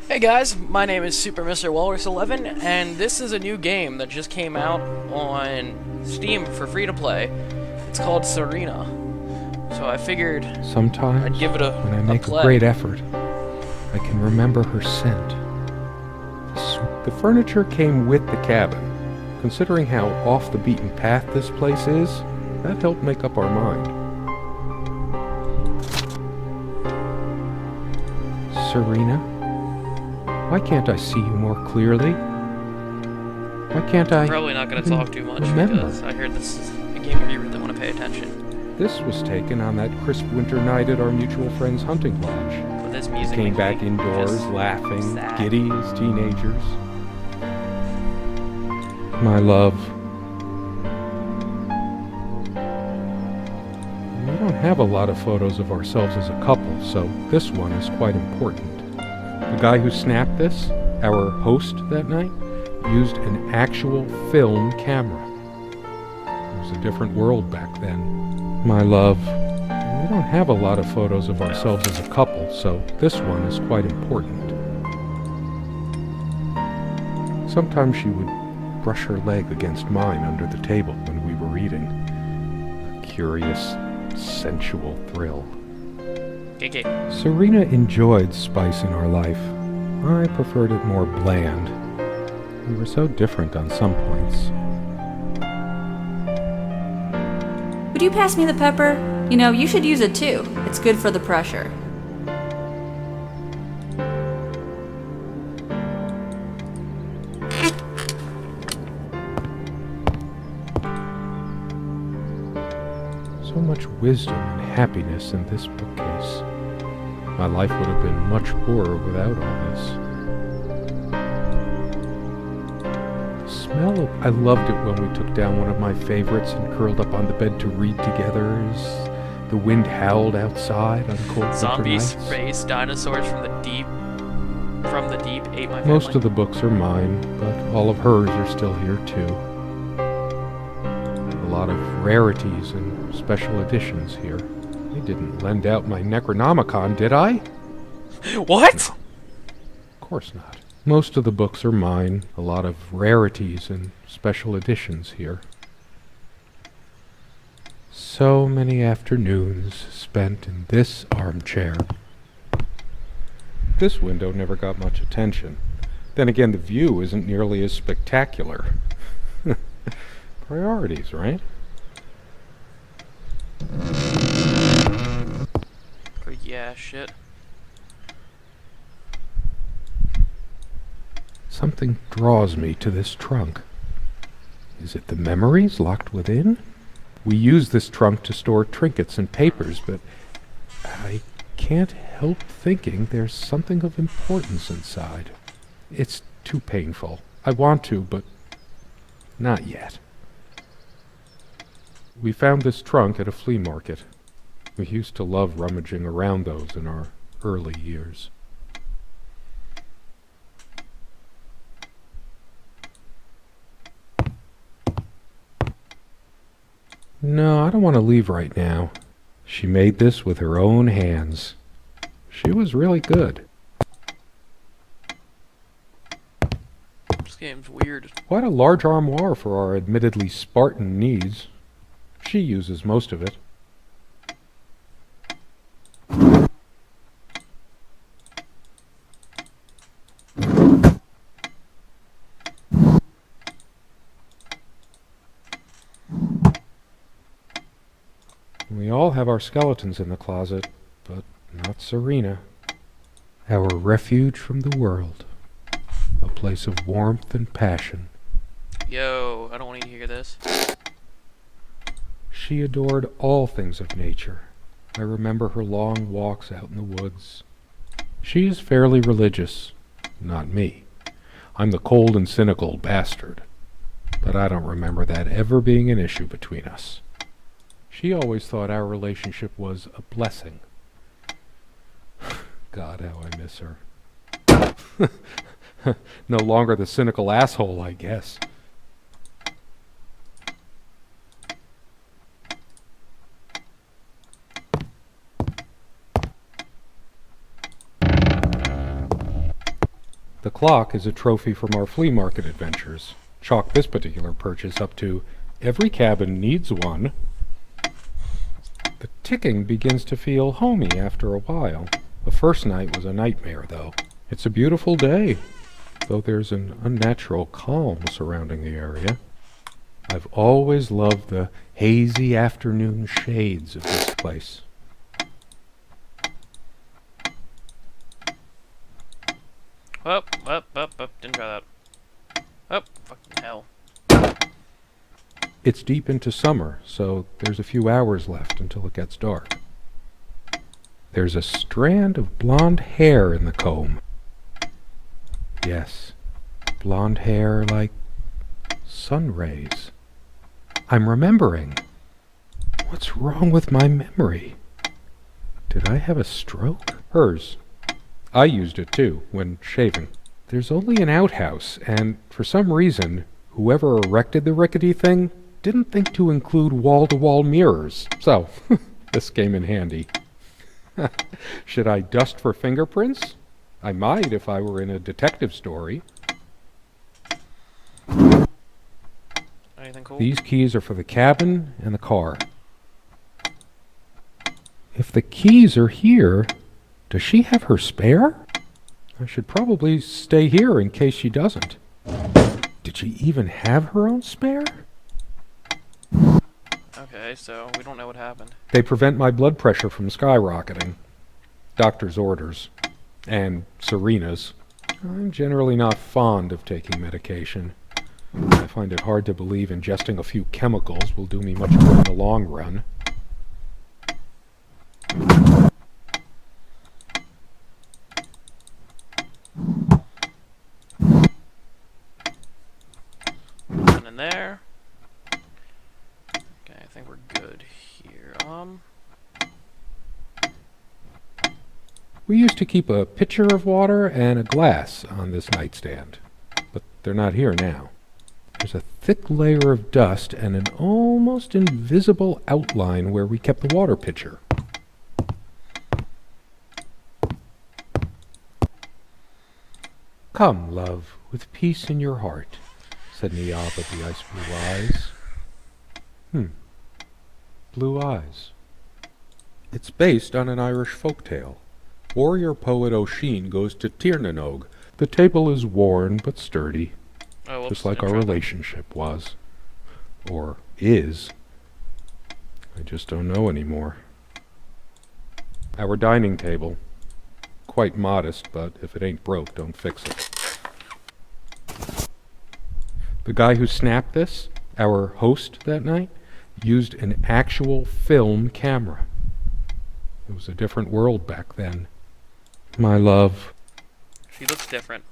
Hey guys, my name is Super Mr. Walrus 11, and this is a new game that just came out on Steam for free to play. It's called Serena. So I figured Sometimes, I'd give it when I a make play. a great effort, I can remember her scent. The furniture came with the cabin. Considering how off the beaten path this place is, that helped make up our mind. Serena, why can't I see you more clearly? Why can't I Probably not going to even talk too much remember? because I heard this is a game where you really want to pay attention. This was taken on that crisp winter night at our mutual friend's hunting lodge. But this music Came makes back me indoors, just laughing, sad. giddy as teenagers. My love, we don't have a lot of photos of ourselves as a couple, so this one is quite important. The guy who snapped this, our host that night, used an actual film camera. It was a different world back then. My love, we don't have a lot of photos of ourselves as a couple, so this one is quite important. Sometimes she would brush her leg against mine under the table when we were eating. A curious, sensual thrill. KK. Serena enjoyed spice in our life. I preferred it more bland. We were so different on some points. Would you pass me the pepper? You know, you should use it too. It's good for the pressure. So much wisdom and happiness in this bookcase. My life would have been much poorer without all this. The smell of... I loved it when we took down one of my favorites and curled up on the bed to read together as the wind howled outside on cold winter Zombies, nights. space, dinosaurs from the deep ate my family. Most of the books are mine, but all of hers are still here too. A lot of rarities and special editions here. I didn't lend out my Necronomicon, did I? What? Of course not. Most of the books are mine. A lot of rarities and special editions here. So many afternoons spent in this armchair. This window never got much attention. Then again, the view isn't nearly as spectacular. Priorities, right? Yeah, shit. Something draws me to this trunk. Is it the memories locked within? We use this trunk to store trinkets and papers, but I can't help thinking there's something of importance inside. It's too painful. I want to, but not yet. We found this trunk at a flea market. We used to love rummaging around those in our early years. No, I don't want to leave right now. She made this with her own hands. She was really good. This game's weird. Quite a large armoire for our admittedly Spartan needs. She uses most of it. We all have our skeletons in the closet, but not Serena. Our refuge from the world. A place of warmth and passion. Yo, I don't want you to hear this. She adored all things of nature. I remember her long walks out in the woods. She is fairly religious. Not me. I'm the cold and cynical bastard. But I don't remember that ever being an issue between us. She always thought our relationship was a blessing. God, how I miss her. No longer the cynical asshole, I guess. The clock is a trophy from our flea market adventures. Chalk this particular purchase up to every cabin needs one. The ticking begins to feel homey after a while. The first night was a nightmare, though. It's a beautiful day, though there's an unnatural calm surrounding the area. I've always loved the hazy afternoon shades of this place. Up, didn't try that. Oh, fucking hell. It's deep into summer, so there's a few hours left until it gets dark. There's a strand of blonde hair in the comb. Yes, blonde hair like sun rays. I'm remembering. What's wrong with my memory? Did I have a stroke? Hers. I used it too, when shaving. There's only an outhouse, and for some reason, whoever erected the rickety thing didn't think to include wall-to-wall mirrors. So, this came in handy. Should I dust for fingerprints? I might if I were in a detective story. Anything cool? These keys are for the cabin and the car. If the keys are here, does she have her spare? I should probably stay here in case she doesn't. Did she even have her own spare? Okay, so we don't know what happened. They prevent my blood pressure from skyrocketing. Doctor's orders. And Serena's. I'm generally not fond of taking medication. I find it hard to believe ingesting a few chemicals will do me much good in the long run. Nothing in there. Okay, I think we're good here. We used to keep a pitcher of water and a glass on this nightstand, but they're not here now. There's a thick layer of dust and an almost invisible outline where we kept the water pitcher. Come, love, with peace in your heart, said Niab of the ice blue eyes. Blue eyes. It's based on an Irish folktale. Warrior poet O'Sheen goes to Tirnanog. The table is worn but sturdy, Oh, whoops, just like I our tried that. relationship was. Or is. I just don't know anymore. Our dining table. Quite modest, but if it ain't broke, don't fix it. The guy who snapped this, our host that night, used an actual film camera. It was a different world back then. My love. She looks different.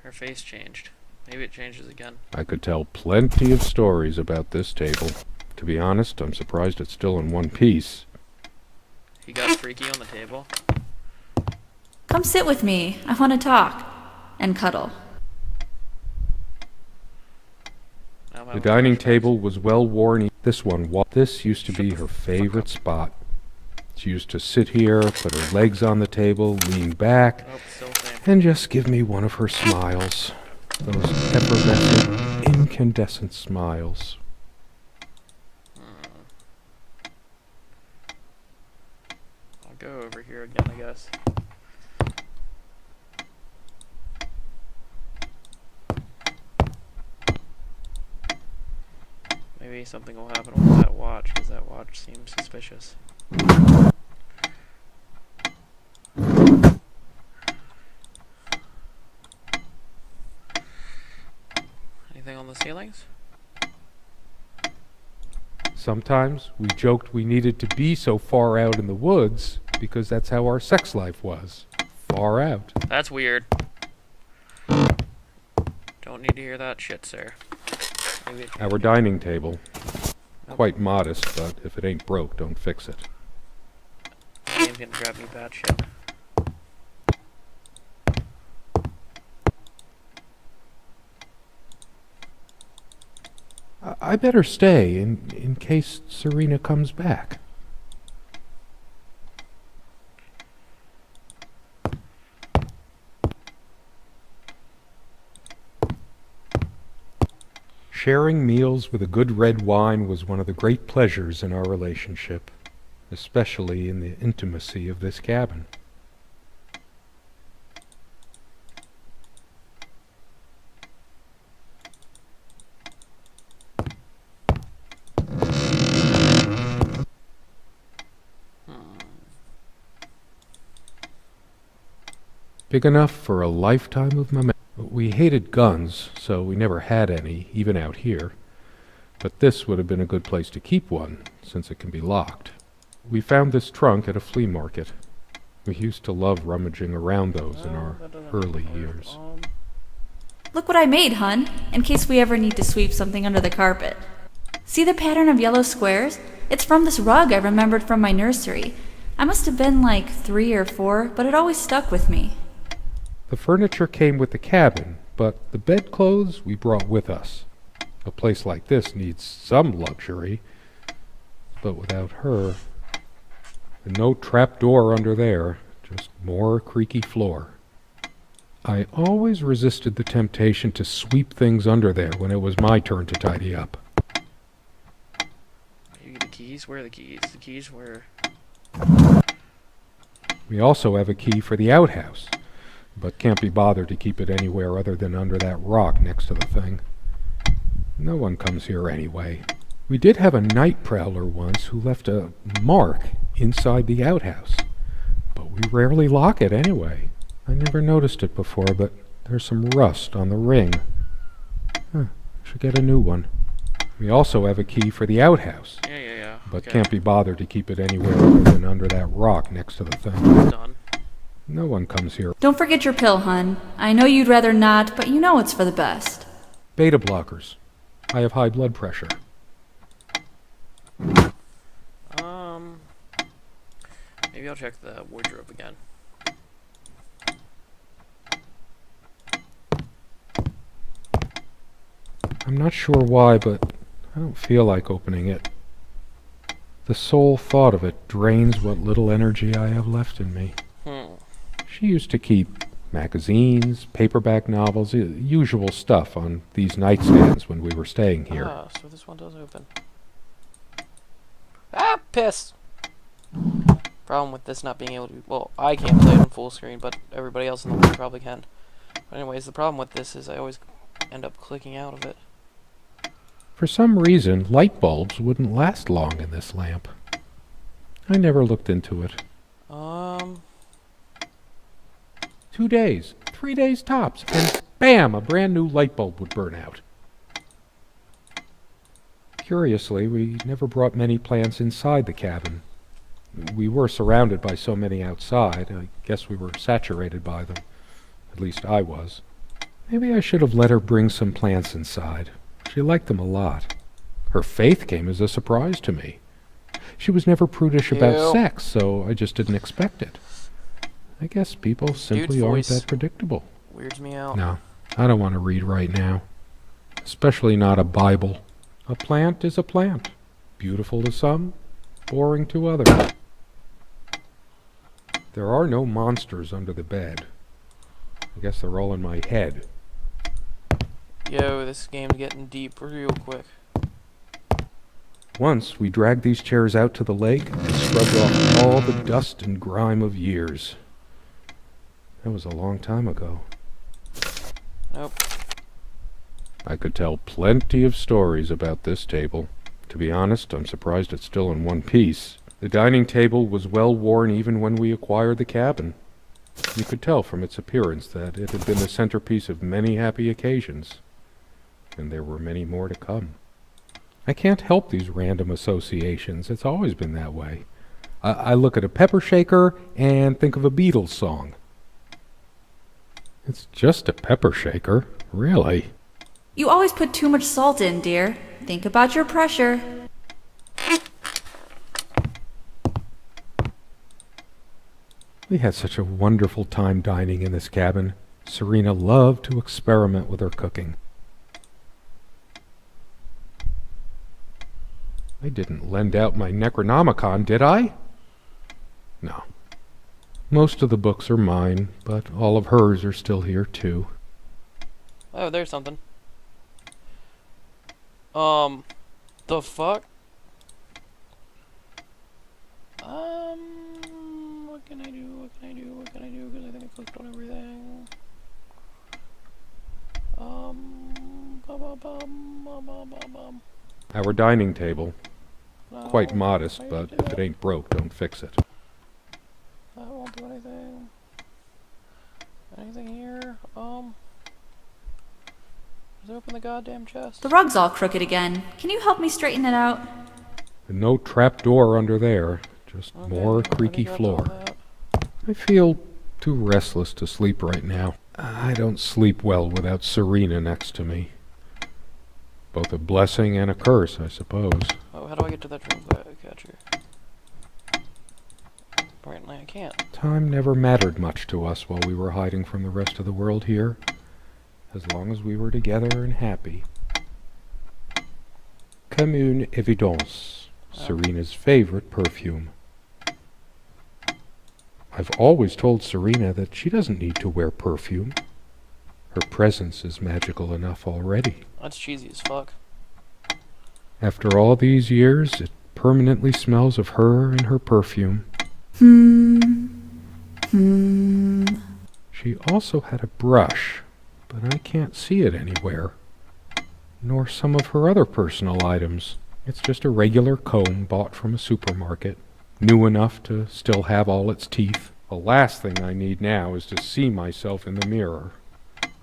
Her face changed. Maybe it changes again. I could tell plenty of stories about this table. To be honest, I'm surprised it's still in one piece. He got freaky on the table. Come sit with me. I want to talk. And cuddle. Now my The dining flashbacks. table was well worn. This used to be her favorite spot. She used to sit here, put her legs on the table, lean back, Oh, still the same. and just give me one of her smiles. Those effervescent, incandescent smiles. I'll go over here again, I guess. Maybe something will happen with that watch, because that watch seems suspicious. Anything on the ceilings? Sometimes we joked we needed to be so far out in the woods because that's how our sex life was. Far out. That's weird. Don't need to hear that shit, sir. Maybe it Our dining table. Quite modest, but if it ain't broke, don't fix it. game's gonna drive me batshit. I better stay in case Serena comes back. Sharing meals with a good red wine was one of the great pleasures in our relationship, especially in the intimacy of this cabin. Big enough for a lifetime of memories. We hated guns, so we never had any, even out here. But this would have been a good place to keep one, since it can be locked. We found this trunk at a flea market. We used to love rummaging around those in our early years. Look what I made, hun, in case we ever need to sweep something under the carpet. See the pattern of yellow squares? It's from this rug I remembered from my nursery. I must have been like 3 or 4, but it always stuck with me. The furniture came with the cabin, but the bedclothes we brought with us. A place like this needs some luxury, but without her, and no trap door under there, just more creaky floor. I always resisted the temptation to sweep things under there when it was my turn to tidy up. Maybe the keys? Where are the keys? The keys were... We also have a key for the outhouse, but can't be bothered to keep it anywhere other than under that rock next to the thing. No one comes here anyway. We did have a night prowler once who left a mark inside the outhouse, but we rarely lock it anyway. I never noticed it before, but there's some rust on the ring. Should get a new one. We also have a key for the outhouse, but can't be bothered to keep it anywhere other than under that rock next to the thing. Done. No one comes here. Don't forget your pill, hun. I know you'd rather not, but you know it's for the best. Beta blockers. I have high blood pressure. Maybe I'll check the wardrobe again. I'm not sure why, but I don't feel like opening it. The sole thought of it drains what little energy I have left in me. She used to keep magazines, paperback novels, usual stuff on these nightstands when we were staying here. Ah, so this one does open. Ah, piss! Problem with this not being able to... Well, I can't play it on full screen, but everybody else in the world probably can. But anyways, the problem with this is I always end up clicking out of it. For some reason, light bulbs wouldn't last long in this lamp. I never looked into it. 2 days, 3 days tops, and bam, a brand new light bulb would burn out. Curiously, we never brought many plants inside the cabin. We were surrounded by so many outside, I guess we were saturated by them. At least I was. Maybe I should have let her bring some plants inside. She liked them a lot. Her faith came as a surprise to me. She was never prudish about sex, so I just didn't expect it. I guess people simply aren't that predictable. Weirds me out. No, I don't want to read right now. Especially not a Bible. A plant is a plant. Beautiful to some, boring to others. There are no monsters under the bed. I guess they're all in my head. Yo, this game's getting deep real quick. Once we dragged these chairs out to the lake and scrubbed off all the dust and grime of years. That was a long time ago. Nope. I could tell plenty of stories about this table. To be honest, I'm surprised it's still in one piece. The dining table was well worn even when we acquired the cabin. You could tell from its appearance that it had been the centerpiece of many happy occasions. And there were many more to come. I can't help these random associations. It's always been that way. I look at a pepper shaker and think of a Beatles song. It's just a pepper shaker, really. You always put too much salt in, dear. Think about your pressure. We had such a wonderful time dining in this cabin. Serena loved to experiment with her cooking. I didn't lend out my Necronomicon, did I? No. Most of the books are mine, but all of hers are still here, too. Oh, there's something. The fuck? What can I do? What can I do? What can I do? Because I think I clicked on everything. Our dining table. No, Quite modest, I but do if that. it ain't broke, don't fix it. That won't do anything. Anything here? Just open the goddamn chest. The rug's all crooked again. Can you help me straighten it out? And no trap door under there, just Okay, more already creaky got all floor. that. I feel too restless to sleep right now. I don't sleep well without Serena next to me. Both a blessing and a curse, I suppose. Oh, how do I get to that dream catcher? Apparently I can't. Time never mattered much to us while we were hiding from the rest of the world here, as long as we were together and happy. Comme une évidence, Serena's favorite perfume. I've always told Serena that she doesn't need to wear perfume. Her presence is magical enough already. That's cheesy as fuck. After all these years, it permanently smells of her and her perfume. She also had a brush, but I can't see it anywhere. Nor some of her other personal items. It's just a regular comb bought from a supermarket, new enough to still have all its teeth. The last thing I need now is to see myself in the mirror.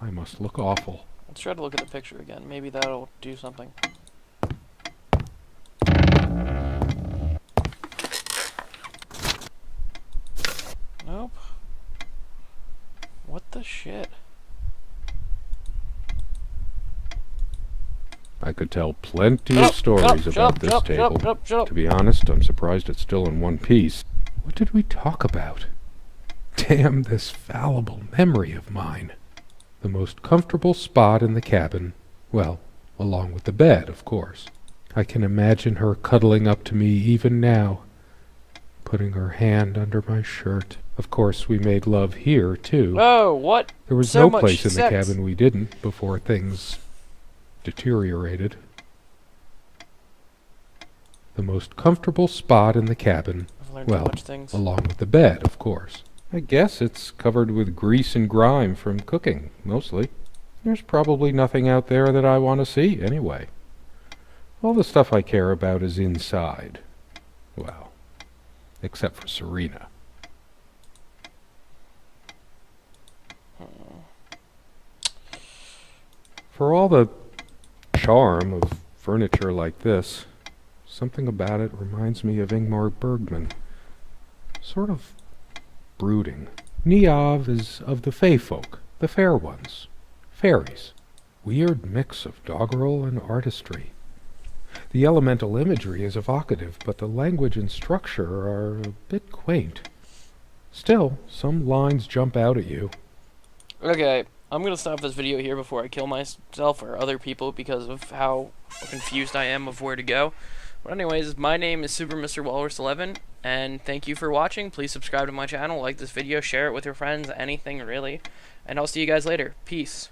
I must look awful. Let's try to look at the picture again. Maybe that'll do something. Nope. What the shit? I could tell plenty of stories about this table. Shut up. To be honest, I'm surprised it's still in one piece. What did we talk about? Damn this fallible memory of mine. The most comfortable spot in the cabin. Well, along with the bed, of course. I can imagine her cuddling up to me even now, putting her hand under my shirt. Of course, we made love here, too. Oh, what? There was So no much place in the sex. cabin we didn't before things deteriorated. The most comfortable spot in the cabin. I've learned too Well, much things. along with the bed, of course. I guess it's covered with grease and grime from cooking, mostly. There's probably nothing out there that I want to see, anyway. All the stuff I care about is inside. Well, except for Serena. For all the charm of furniture like this, something about it reminds me of Ingmar Bergman. Sort of brooding. Niamh is of the Fey folk, the fair ones. Fairies. Weird mix of doggerel and artistry. The elemental imagery is evocative, but the language and structure are a bit quaint. Still, some lines jump out at you. Okay, I'm gonna stop this video here before I kill myself or other people because of how confused I am of where to go. But anyways, my name is Super Mr. Walrus 11, and thank you for watching. Please subscribe to my channel, like this video, share it with your friends, anything really. And I'll see you guys later. Peace.